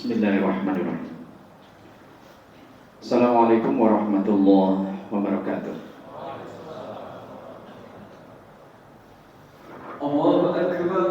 Bismillahirrahmanirrahim. Assalamualaikum warahmatullahi wabarakatuh. Allahu Akbar,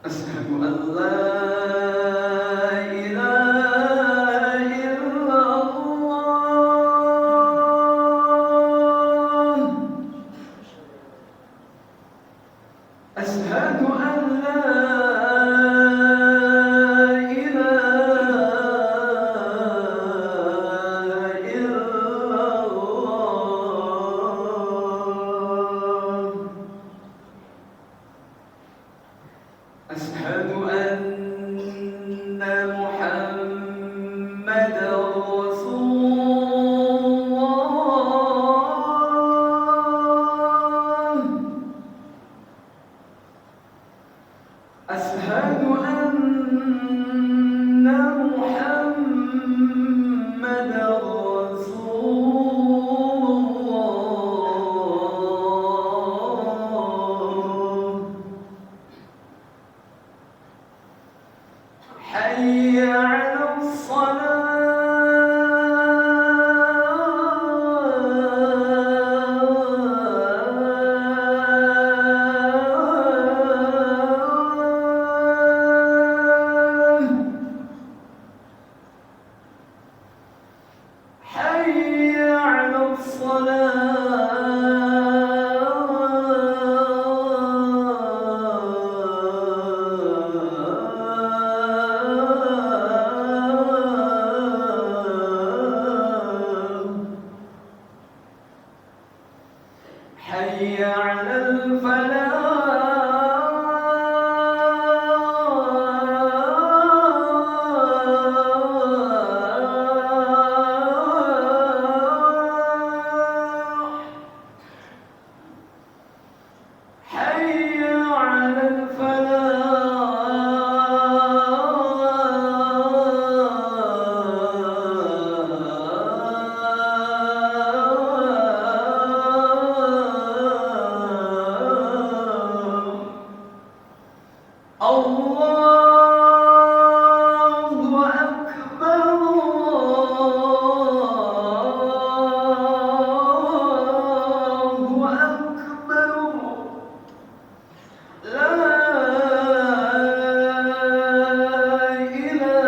Asyhadu an la ilaha illallah. Asyhadu an la ilaha illallah. أشهد أن محمدا رسول الله. أشهد أن محمدا رسول الله. حي على الصلاة. حي على الصلاة. حي على الفلاح. حي على الفلاح. الله أكبر، الله أكبر. لا إله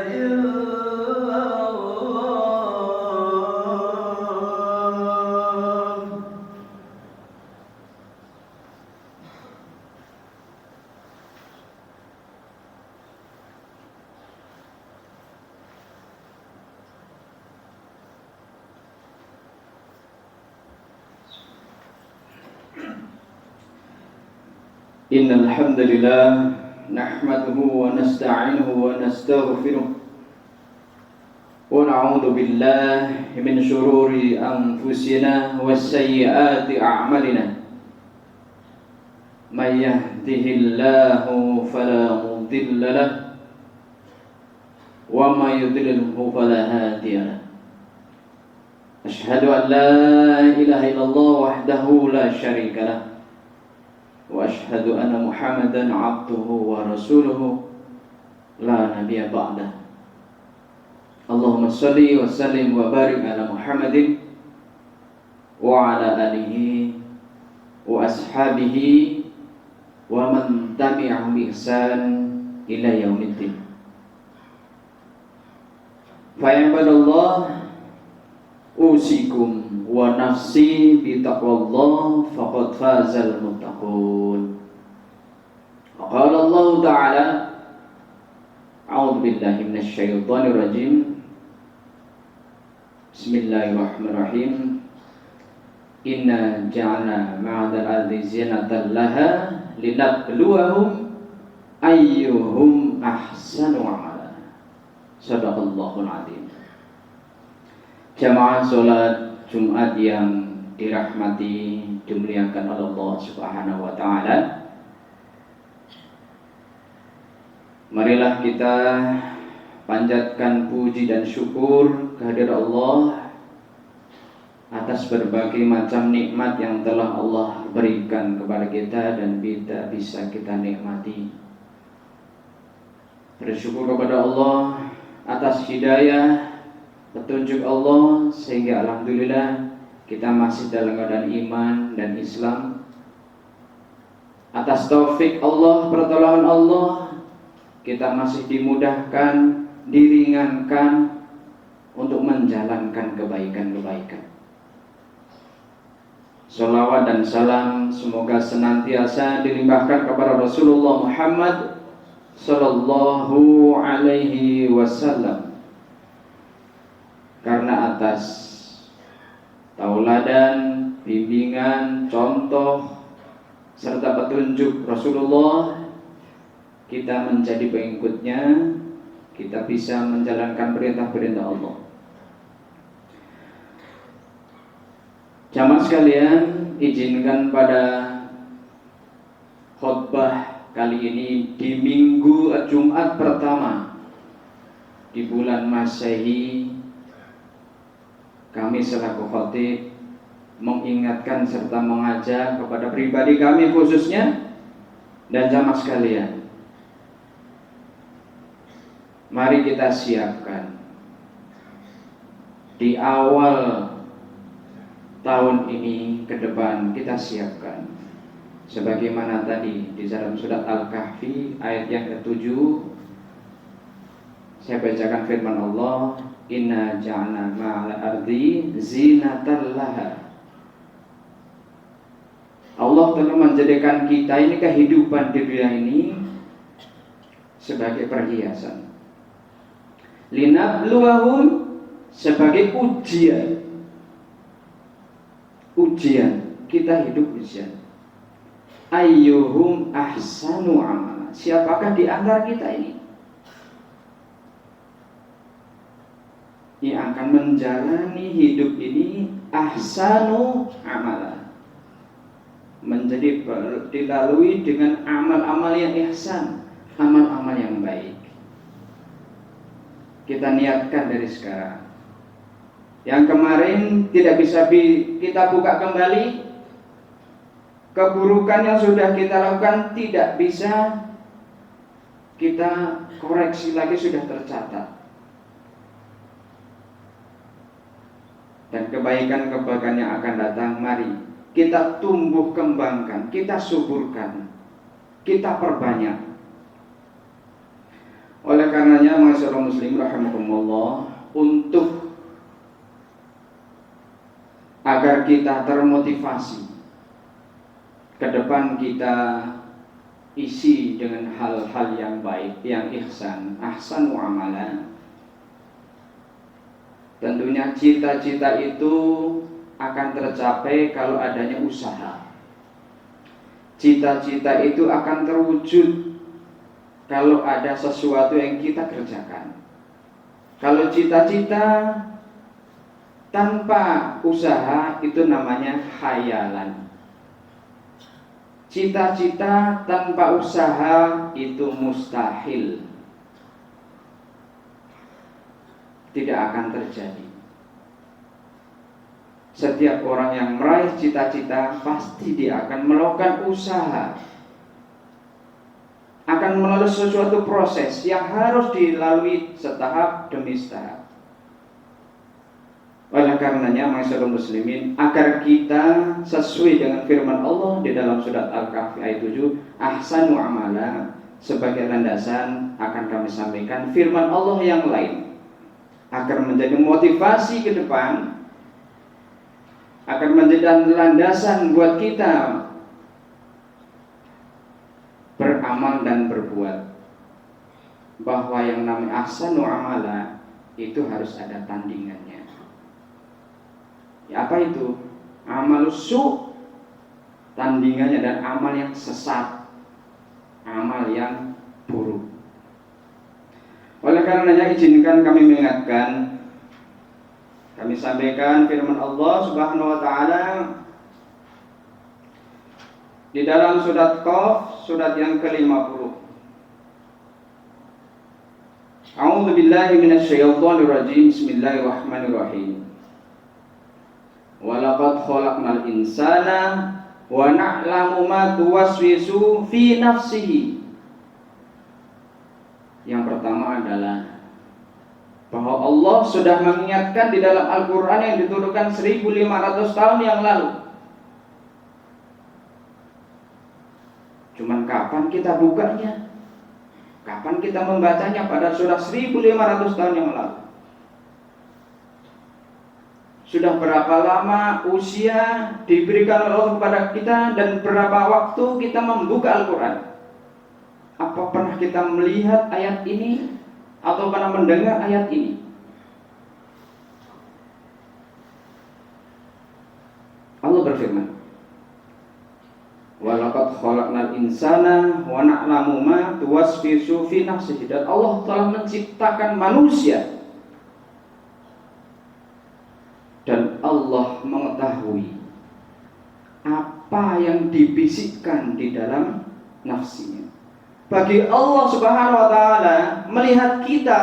إلا الله. Innal hamdalillah nahmaduhu wa nasta'inuhu wa nastaghfiruh wa na'udzu billahi min shururi anfusina wa sayyiati a'malina. May yahdihillahu fala mudilla lahu wa may yudlilhu fala hadiya lahu. Asyhadu an la ilaha illallah wahdahu la syarika lahu wa asyhadu anna Muhammadan abduhu wa rasuluhu la nabiyya ba'dah. Allahumma shalli wa sallim wa barik ala Muhammadin wa ala alihi wa ashabihi wa man tabi'ahum bi ihsan ila yaumiddin. Fa ibadallah, usikum wa nafsi bi taqwallah faqad fazal muttaqun. Qala Allah Ta'ala, a'udzu billahi minasy syaithanir rajim. Bismillahirrahmanirrahim. Inna ja'alna ma'adal ardi zinatan laha linabluwahum ayyuhum ahsanu amala. Shadaqallahul adzim. Jamaah sholat Jumat yang dirahmati, dimuliakan oleh Allah Subhanahu wa taala. Marilah kita panjatkan puji dan syukur kehadirat Allah atas berbagai macam nikmat yang telah Allah berikan kepada kita dan bisa kita nikmati. Bersyukur kepada Allah atas hidayah, petunjuk Allah, sehingga alhamdulillah kita masih dalam keadaan iman dan Islam. Atas taufik Allah, pertolongan Allah, kita masih dimudahkan, diringankan untuk menjalankan kebaikan-kebaikan. Salawat dan salam semoga senantiasa dilimpahkan kepada Rasulullah Muhammad sallallahu alaihi wasallam, karena atas tauladan, bimbingan, contoh serta petunjuk Rasulullah kita menjadi pengikutnya, kita bisa menjalankan perintah-perintah Allah. Jamaah sekalian, izinkan pada khutbah kali ini di minggu Jumat pertama di bulan Masehi, kami selaku khatib mengingatkan serta mengajak kepada pribadi kami khususnya dan jamaah sekalian, mari kita siapkan di awal tahun ini ke depan, kita siapkan sebagaimana tadi di dalam surat Al-Kahfi ayat yang ke-7 saya bacakan firman Allah, inna ja'alna ma'al ardi zinatan laha. Allah telah menjadikan kita ini, kehidupan di dunia ini, sebagai perhiasan, linabluwahum, sebagai ujian. Kita hidup ujian. Ayyuhum ahsanu amala, siapakah di antara kita ini yang akan menjalani hidup ini ahsanu amala, menjadi dilalui dengan amal-amal yang ihsan, amal-amal yang baik. Kita niatkan dari sekarang. Yang kemarin tidak bisa kita buka kembali, keburukan yang sudah kita lakukan tidak bisa kita koreksi lagi, sudah tercatat. Dan kebaikan-kebaikan yang akan datang, mari kita tumbuh kembangkan, kita suburkan, kita perbanyak. Oleh karenanya, masyarakat muslim rahimakumullah, untuk agar kita termotivasi ke depan, kita isi dengan hal-hal yang baik, yang ihsan, ahsanu amalan. Tentunya cita-cita itu akan tercapai kalau adanya usaha. Cita-cita itu akan terwujud kalau ada sesuatu yang kita kerjakan. Kalau cita-cita tanpa usaha itu namanya khayalan. Cita-cita tanpa usaha itu mustahil, tidak akan terjadi. Setiap orang yang meraih cita-cita pasti dia akan melakukan usaha, akan melalui sesuatu proses yang harus dilalui setahap demi setahap. Oleh karenanya, masyarakat muslimin, agar kita sesuai dengan firman Allah di dalam surat Al-Kahfi ayat 7, ahsanu amala, sebagai landasan akan kami sampaikan firman Allah yang lain, agar menjadi motivasi ke depan, akan menjadi landasan buat kita beramal dan berbuat, bahwa yang namanya ahsanu amala itu harus ada tandingannya. Ya, apa itu? Amal su, tandingannya, dan amal yang sesat, amal yang buruk. Oleh karenanya izinkan kami mengingatkan, kami sampaikan firman Allah Subhanahu wa taala di dalam surat Qaf, surat yang ke-50. A'udzu billahi minasyaitonir rajim. Bismillahirrahmanirrahim. Wa laqad khalaqnal insana wa na'lamu ma tuwaswisu fi nafsihi. Yang pertama adalah bahwa Allah sudah mengingatkan di dalam Al-Quran yang diturunkan 1500 tahun yang lalu. Cuman kapan kita bukanya? Kapan kita membacanya? Pada sudah 1500 tahun yang lalu. Sudah berapa lama usia diberikan oleh Allah kepada kita dan berapa waktu kita membuka Al-Quran? Apa pernah kita melihat ayat ini atau pernah mendengar ayat ini? Allah berfirman, wa laqad khalaqnal insana wa na'lamu ma tuwaswisu fi nafsihi. Dan Allah telah menciptakan manusia dan Allah mengetahui apa yang dibisikkan di dalam nafsinya. Bagi Allah Subhanahu wa taala, melihat kita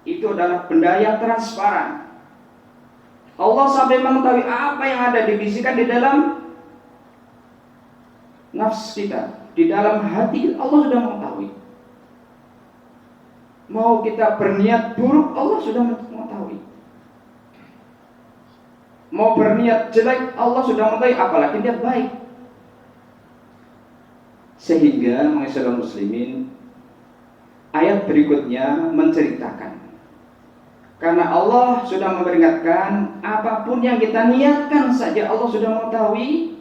itu adalah benda yang transparan. Allah sampai mengetahui apa yang ada dibisikkan di dalam nafs kita, di dalam hati. Allah sudah mengetahui. Mau kita berniat buruk, Allah sudah mengetahui. Mau berniat jelek, Allah sudah mengetahui, apalagi niat baik. Sehingga masyarakat muslimin, ayat berikutnya menceritakan, karena Allah sudah memperingatkan, apapun yang kita niatkan saja Allah sudah mengetahui.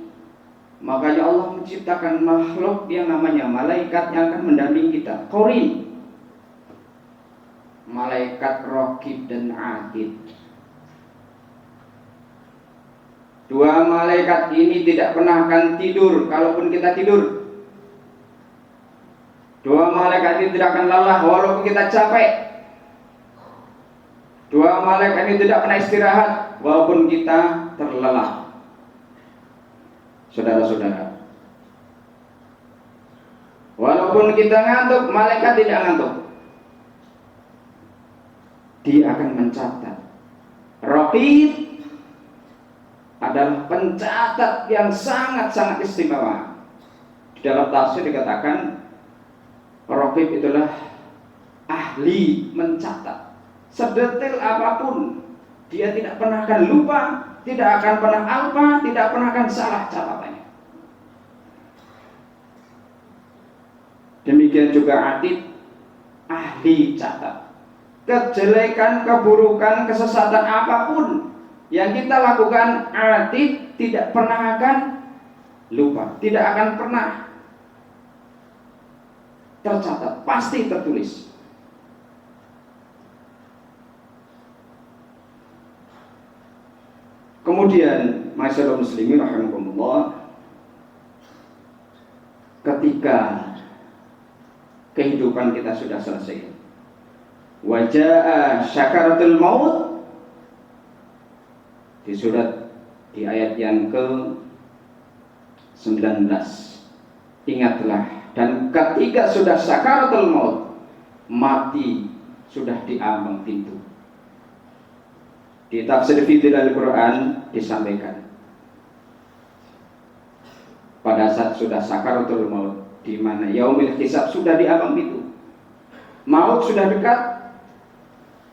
Makanya Allah menciptakan makhluk yang namanya malaikat yang akan mendampingi kita, Qarin, malaikat Raqib dan Atid. Dua malaikat ini tidak pernah akan tidur kalaupun kita tidur. Dua malaikat ini tidak akan lelah walaupun kita capek. Dua malaikat ini tidak pernah istirahat walaupun kita terlelap. Saudara-saudara, walaupun kita ngantuk, malaikat tidak ngantuk. Dia akan mencatat. Raqib adalah pencatat yang sangat-sangat istimewa. Di dalam tafsir dikatakan Raqib itulah ahli mencatat. Sedetail apapun, dia tidak pernah akan lupa, tidak akan pernah alpa, tidak pernah akan salah catatannya. Demikian juga Atid, ahli catat. Kejelekan, keburukan, kesesatan apapun yang kita lakukan, Atid tidak pernah akan lupa, tidak akan pernah tercatat, pasti tertulis. Kemudian masyarakat muslimin rahimakumullah, ketika kehidupan kita sudah selesai, wajah syakaratul maut, di surat di ayat yang ke-19, ingatlah, dan ketika sudah sakaratul maut, mati sudah di ambang pintu. Di tafsir fitril Al-Quran disampaikan, pada saat sudah sakaratul maut, di mana yaumil hisab sudah di ambang pintu, maut sudah dekat,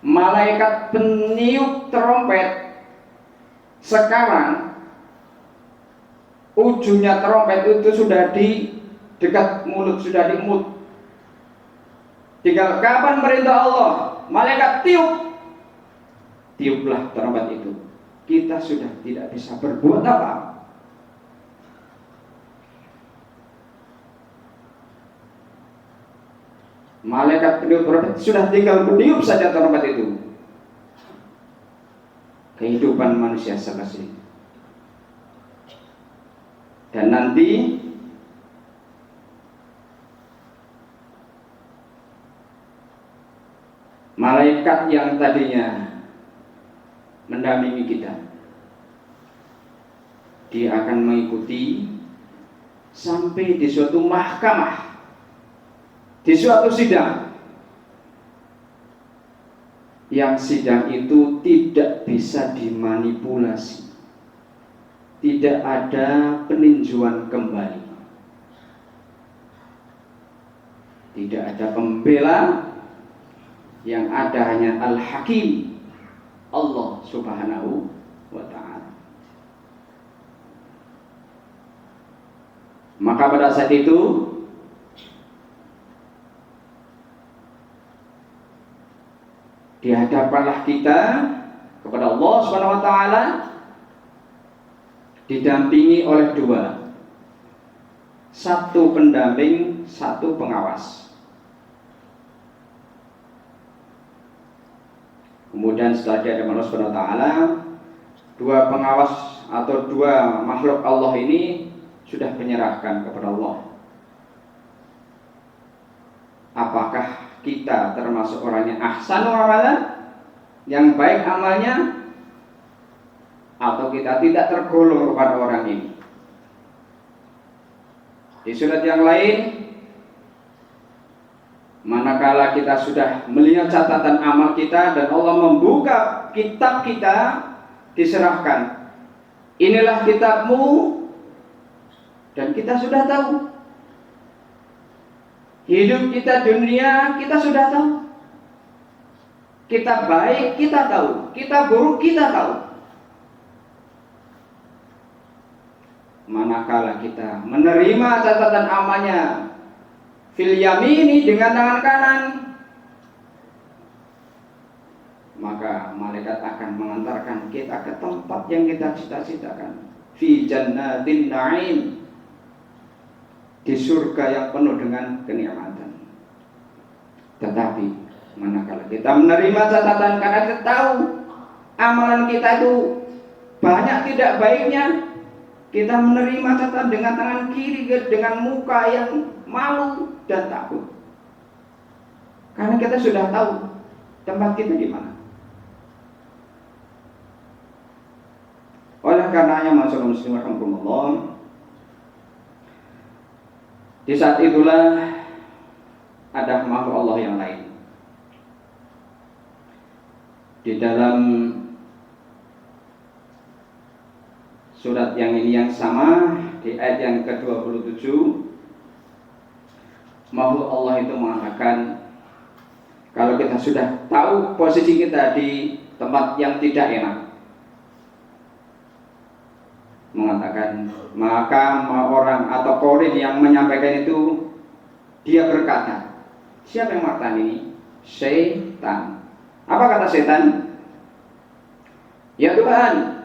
malaikat peniup trompet. Sekarang ujungnya trompet itu sudah di dekat mulut, sudah di mulut. Tinggal kapan perintah Allah, malaikat tiup, tiuplah trompet itu. Kita sudah tidak bisa berbuat apa. Malaikat peniup trompet sudah tinggal meniup saja trompet itu. Kehidupan manusia selesai. Dan nanti malaikat yang tadinya mendampingi kita, dia akan mengikuti sampai di suatu mahkamah, di suatu sidang, yang sidang itu tidak bisa dimanipulasi, tidak ada peninjauan kembali, tidak ada pembela, yang ada hanya Al-Hakim, Allah Subhanahu wa ta'ala. Maka pada saat itu dihadapkanlah kita kepada Allah Subhanahu wa ta'ala, didampingi oleh dua, satu pendamping, satu pengawas. Kemudian setelah dihadapkan Allah Subhanahu wa ta'ala, dua pengawas atau dua makhluk Allah ini sudah menyerahkan kepada Allah. Apakah kita termasuk orang yang ahsanu amalan, yang baik amalnya, atau kita tidak tergolong kepada orang ini? Di surat yang lain, manakala kita sudah melihat catatan amal kita dan Allah membuka kitab kita, diserahkan, inilah kitabmu, dan kita sudah tahu. Hidup kita dunia kita sudah tahu. Kita baik kita tahu, kita buruk kita tahu. Manakala kita menerima catatan amalnya fil yamini, dengan tangan kanan, maka malaikat akan mengantarkan kita ke tempat yang kita cita-citakan, fi jannatin na'im, di surga yang penuh dengan kenikmatan. Tetapi manakala kita menerima catatan karena kita tahu amalan kita itu banyak tidak baiknya, kita menerima catatan dengan tangan kiri, dengan muka yang malu dan takut, karena kita sudah tahu tempat kita di mana. Oleh karenanya, masyaallah muslim rahimakumullah, di saat itulah ada makhluk Allah yang lain. Di dalam surat yang ini yang sama, di ayat yang ke-27, makhluk Allah itu mengatakan, kalau kita sudah tahu posisi kita di tempat yang tidak enak, mengatakan, maka orang atau korin yang menyampaikan itu, dia berkata, siapa yang mengatakan ini? Setan. Apa kata setan? Ya Tuhan,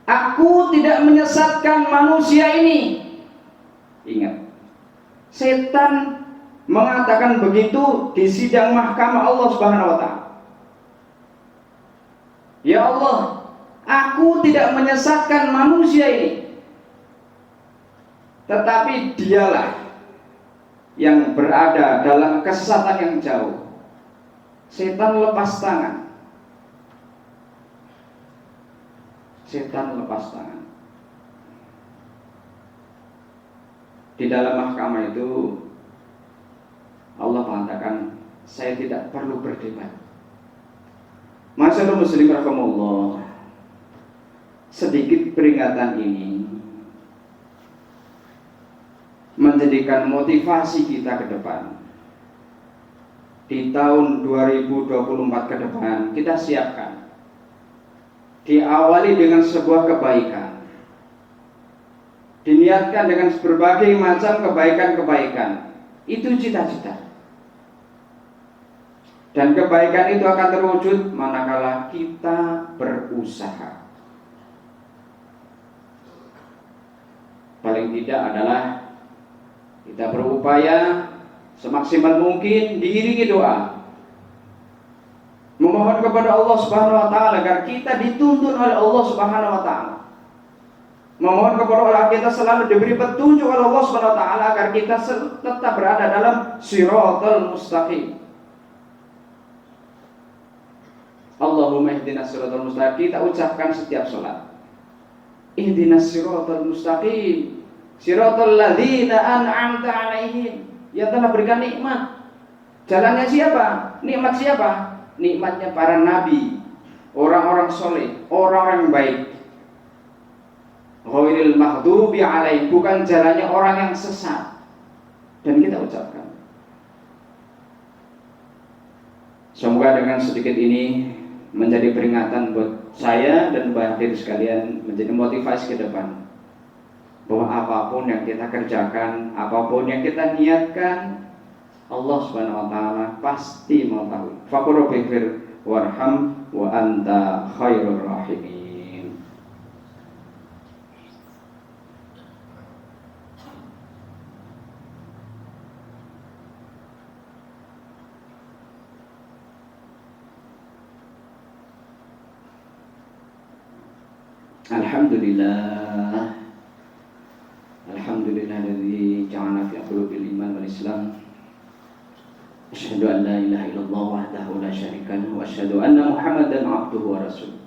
aku tidak menyesatkan manusia ini. Ingat, setan mengatakan begitu di sidang mahkamah Allah Subhanahu wa ta'ala. Ya Allah, aku tidak menyesatkan manusia ini, tetapi dialah yang berada dalam kesesatan yang jauh. Setan lepas tangan. Setan lepas tangan. Di dalam mahkamah itu Allah mengatakan, saya tidak perlu berdebat. Masyaallah muslim rahimakumullah, sedikit peringatan ini menjadikan motivasi kita ke depan. Di tahun 2024 ke depan, kita siapkan, diawali dengan sebuah kebaikan, diniatkan dengan berbagai macam kebaikan-kebaikan. Itu cita-cita, dan kebaikan itu akan terwujud manakala kita berusaha. Paling tidak adalah kita berupaya semaksimal mungkin, diiringi doa, memohon kepada Allah Subhanahu wa ta'ala agar kita dituntun oleh Allah Subhanahu wa ta'ala, memohon kepada Allah kita selalu diberi petunjuk oleh Allah Subhanahu wa ta'ala agar kita tetap berada dalam Shiratal Mustaqim. Allahumma ihdinas siratal mustaqim kita ucapkan setiap sholat. Ihdinas siratal mustaqim, siratal ladzina an'amta 'alaihim, yang telah berikan nikmat. Jalannya siapa? Nikmat siapa? Nikmatnya para nabi, orang-orang soleh, orang-orang yang baik. Ghairil maghdubi 'alaihim, bukan jalannya orang yang sesat. Dan kita ucapkan. Semoga dengan sedikit ini menjadi peringatan buat saya dan buat diri sekalian, menjadi motivasi ke depan bahwa apapun yang kita kerjakan, apapun yang kita niatkan, Allah Subhanahu wa taala pasti mengetahui. Faqur bighfir warham wa anta khairur rahimin. Alhamdulillah, alhamdulillahilladzi ja'alana fi qulubil iman wal islam. Asyhadu an la ilaha illallah wahdahu la syarika lahu wa asyhadu anna Muhammadan 'abduhu wa rasuluh.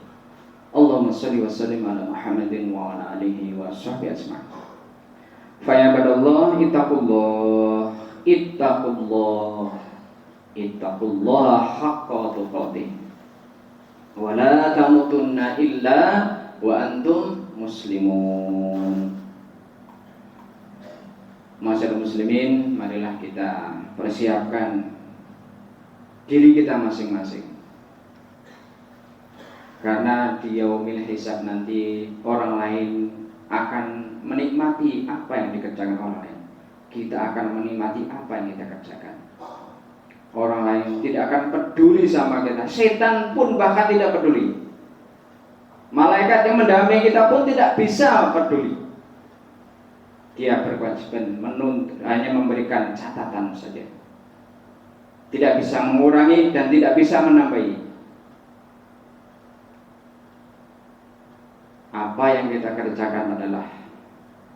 Allahumma shalli wa sallim ala Muhammadin wa ala alihi wa sahbihi ajma'in. Fa ya ibadallah, ittaqullah haqqa tuqatih wa la tamutunna illa wa antum muslimun. Masyarakat muslimin, marilah kita persiapkan diri kita masing-masing, karena di yaumil hisab nanti orang lain akan menikmati apa yang dikerjakan orang lain. Kita akan menikmati apa yang kita kerjakan. Orang lain tidak akan peduli sama kita. Setan pun bahkan tidak peduli. Malaikat yang mendampingi kita pun tidak bisa peduli. Dia berkewajiban hanya memberikan catatan saja. Tidak bisa mengurangi dan tidak bisa menambahi. Apa yang kita kerjakan adalah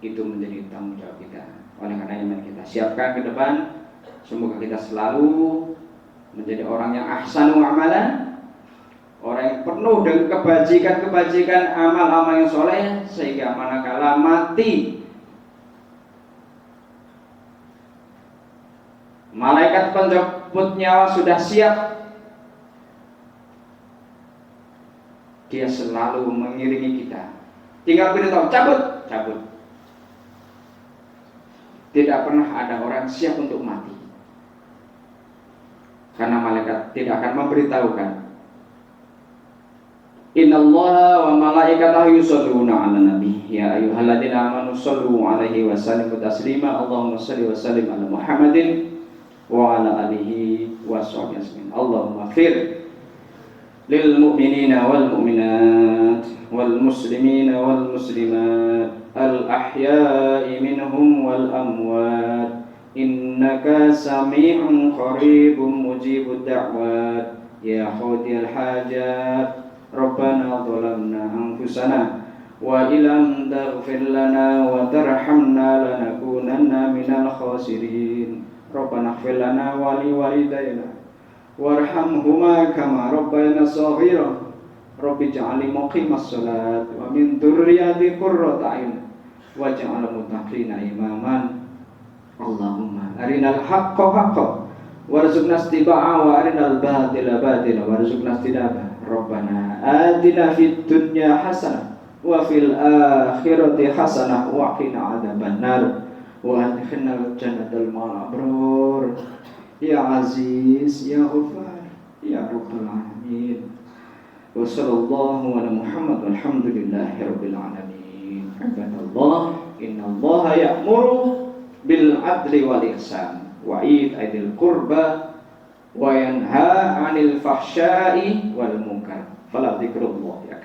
itu menjadi tanggung jawab kita. Oleh karena itu kita siapkan ke depan. Semoga kita selalu menjadi orang yang ahsanu amalan, orang yang penuh dengan kebajikan-kebajikan, amal-amal yang soleh, sehingga manakala mati malaikat penjemput nyawa sudah siap, dia selalu mengiringi kita. Tinggal beritahu, cabut. Tidak pernah ada orang siap untuk mati, karena malaikat tidak akan memberitahukan. Innallaha wa malaikatahu yusholluna 'alan nabi ya ayyuhalladzina amanu shollu 'alaihi wa sallimu taslima. Allahumma shalli wa sallim ala Muhammadin wa ala alihi wa sahbihi ajmain. Allahumma fir lil mu'minina wal mu'minat wal muslimina wal muslimat al ahya'i minhum wal amwat innaka sami'un qaribun mujibud da'wat ya qadiyal hajat. Rabbana zalamna anfusana wa illam taghfir lana wa tarhamna lanakunanna minal khasirin. Rabbana ighfir lana wa liwalidayna warhamhuma kama rabbayana shaghira. Rabbi ij'alni muqimas shalat wa min dzurriyyati qurrata a'yun waj'al muttaqina imaman. Allahumma arinal haqqo haqqan warzuqna ittiba'ahu wa arinal batila batila warzuqna ijtinabah. Rabbana atina fid dunya hasanah wa fil akhirati hasanah wa qina adzabannar wa adkhilnal jannatal ma'brur ya aziz ya ghafar ya rabbal alamin. Wa sallallahu ala Muhammad walhamdulillahi rabbil alamin. Ibadallah, innallaha ya'muru bil adli wal ihsan wa itaa'il qurba wa yanha 'anil fahsya'i wal munkar. Fala dzikrullah ya